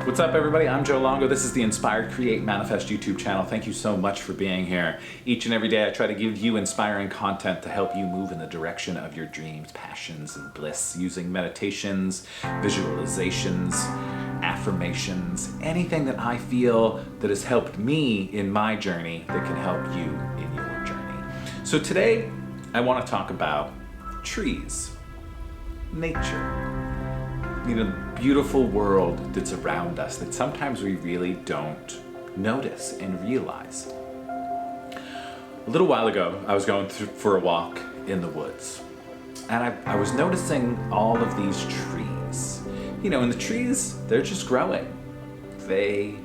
What's up, everybody? I'm Joe Longo. This is the Inspired Create Manifest YouTube channel. Thank you so much for being here. Each and every day I try to give you inspiring content to help you move in the direction of your dreams, passions, and bliss using meditations, visualizations, affirmations, anything that I feel that has helped me in my journey that can help you in your journey. So today I want to talk about trees, nature. Beautiful world that's around us that sometimes we really don't notice and realize. A little while ago, I was going for a walk in the woods, and I was noticing all of these trees. And the trees, they're just growing. They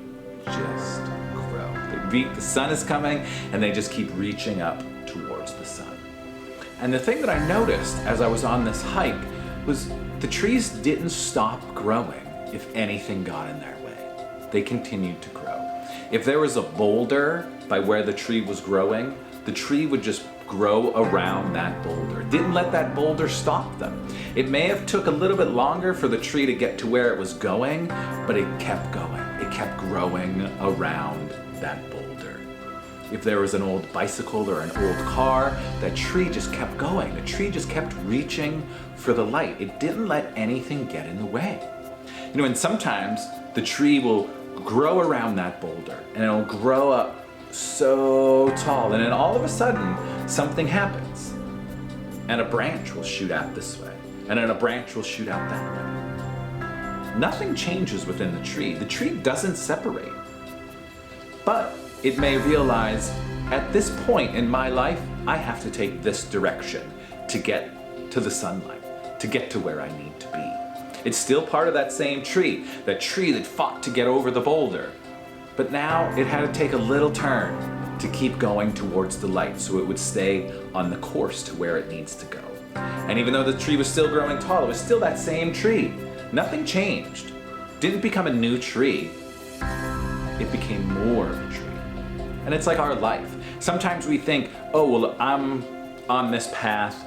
just grow. The sun is coming, and they just keep reaching up towards the sun. And the thing that I noticed as I was on this hike was the trees didn't stop growing if anything got in their way. They continued to grow. If there was a boulder by where the tree was growing, the tree would just grow around that boulder. It didn't let that boulder stop them. It may have took a little bit longer for the tree to get to where it was going, but it kept going. It kept growing around that boulder. If there was an old bicycle or an old car, that tree just kept going. The tree just kept reaching for the light. It didn't let anything get in the way. And sometimes the tree will grow around that boulder and it'll grow up so tall, and then all of a sudden something happens and a branch will shoot out this way, and then a branch will shoot out that way. Nothing changes within the tree. The tree doesn't separate. But it may realize, at this point in my life, I have to take this direction to get to the sunlight, to get to where I need to be. It's still part of that same tree, that tree that fought to get over the boulder. But now it had to take a little turn to keep going towards the light so it would stay on the course to where it needs to go. And even though the tree was still growing tall, it was still that same tree. Nothing changed. Didn't become a new tree. It became more of a tree. And it's like our life. Sometimes we think, oh, well, I'm on this path.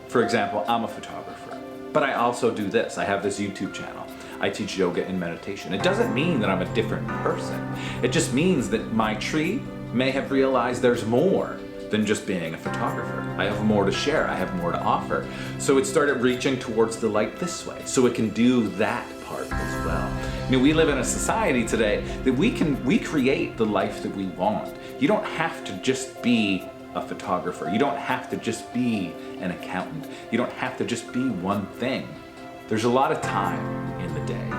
For example, I'm a photographer, but I also do this. I have this YouTube channel. I teach yoga and meditation. It doesn't mean that I'm a different person. It just means that my tree may have realized there's more than just being a photographer. I have more to share. I have more to offer. So it started reaching towards the light this way, so it can do that part as well. We live in a society today that we create the life that we want. You don't have to just be a photographer. You don't have to just be an accountant. You don't have to just be one thing. There's a lot of time in the day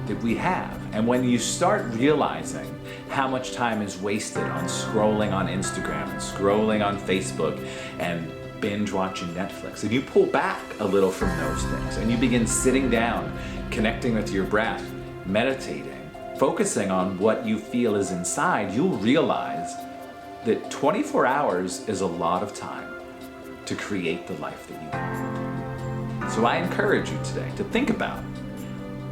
that we have. And when you start realizing how much time is wasted on scrolling on Instagram and scrolling on Facebook and binge watching Netflix, and you pull back a little from those things and you begin sitting down, connecting with your breath, meditating, focusing on what you feel is inside, you'll realize that 24 hours is a lot of time to create the life that you want. So I encourage you today to think about,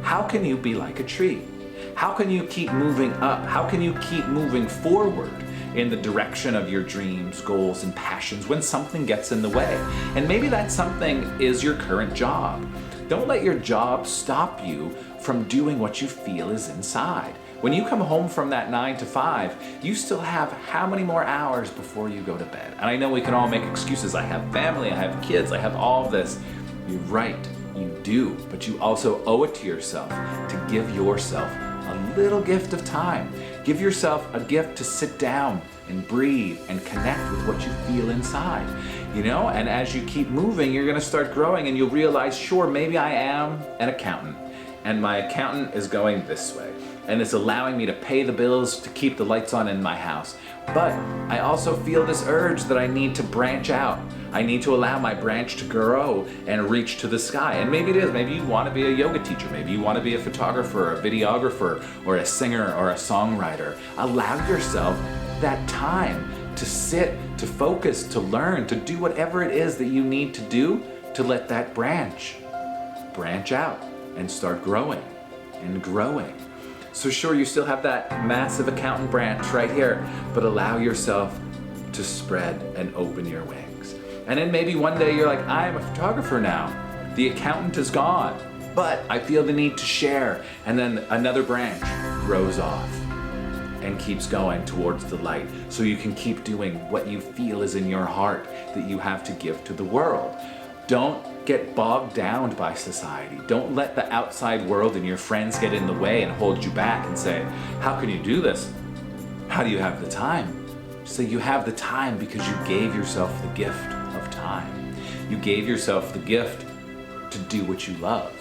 how can you be like a tree? How can you keep moving up? How can you keep moving forward in the direction of your dreams, goals, and passions when something gets in the way? And maybe that something is your current job. Don't let your job stop you from doing what you feel is inside. When you come home from that 9 to 5, you still have how many more hours before you go to bed? And I know we can all make excuses. I have family, I have kids, I have all of this. You're right, you do, but you also owe it to yourself to give yourself a little gift of time. Give yourself a gift to sit down and breathe and connect with what you feel inside. And as you keep moving, you're gonna start growing and you'll realize, sure, maybe I am an accountant and my accountant is going this way and it's allowing me to pay the bills to keep the lights on in my house. But I also feel this urge that I need to branch out. I need to allow my branch to grow and reach to the sky. And maybe it is. Maybe you want to be a yoga teacher. Maybe you want to be a photographer, a videographer, or a singer, or a songwriter. Allow yourself that time to sit, to focus, to learn, to do whatever it is that you need to do to let that branch out and start growing and growing. So sure, you still have that massive accountant branch right here, but allow yourself to spread and open your wings. And then maybe one day you're like, I am a photographer now. The accountant is gone. but I feel the need to share. And then another branch grows off and keeps going towards the light, so you can keep doing what you feel is in your heart that you have to give to the world. Don't get bogged down by society. Don't let the outside world and your friends get in the way and hold you back and say, how can you do this? How do you have the time? So you have the time because you gave yourself the gift of time. You gave yourself the gift to do what you love.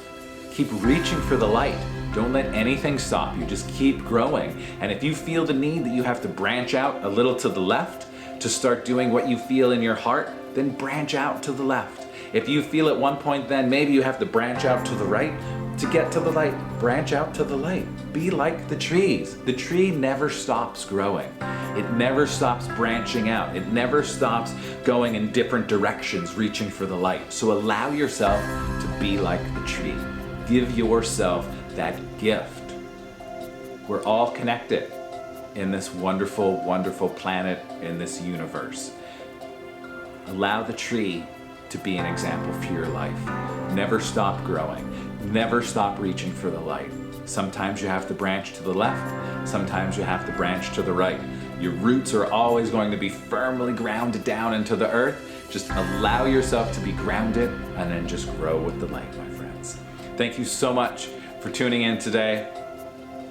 Keep reaching for the light. Don't let anything stop you. Just keep growing. And if you feel the need that you have to branch out a little to the left to start doing what you feel in your heart, then branch out to the left. If you feel at one point then maybe you have to branch out to the right to get to the light, branch out to the light. Be like the trees. The tree never stops growing. It never stops branching out. It never stops going in different directions, reaching for the light. So allow yourself to be like the tree. Give yourself that gift. We're all connected in this wonderful, wonderful planet, in this universe. Allow the tree to be an example for your life. Never stop growing. Never stop reaching for the light. Sometimes you have to branch to the left. Sometimes you have to branch to the right. Your roots are always going to be firmly grounded down into the earth. Just allow yourself to be grounded and then just grow with the light, my friends. Thank you so much for tuning in today.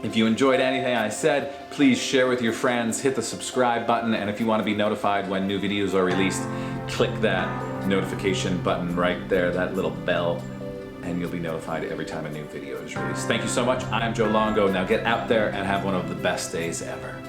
If you enjoyed anything I said, please share with your friends, hit the subscribe button, and if you want to be notified when new videos are released, click that notification button right there, that little bell, and you'll be notified every time a new video is released. Thank you so much. I'm Joe Longo. Now get out there and have one of the best days ever.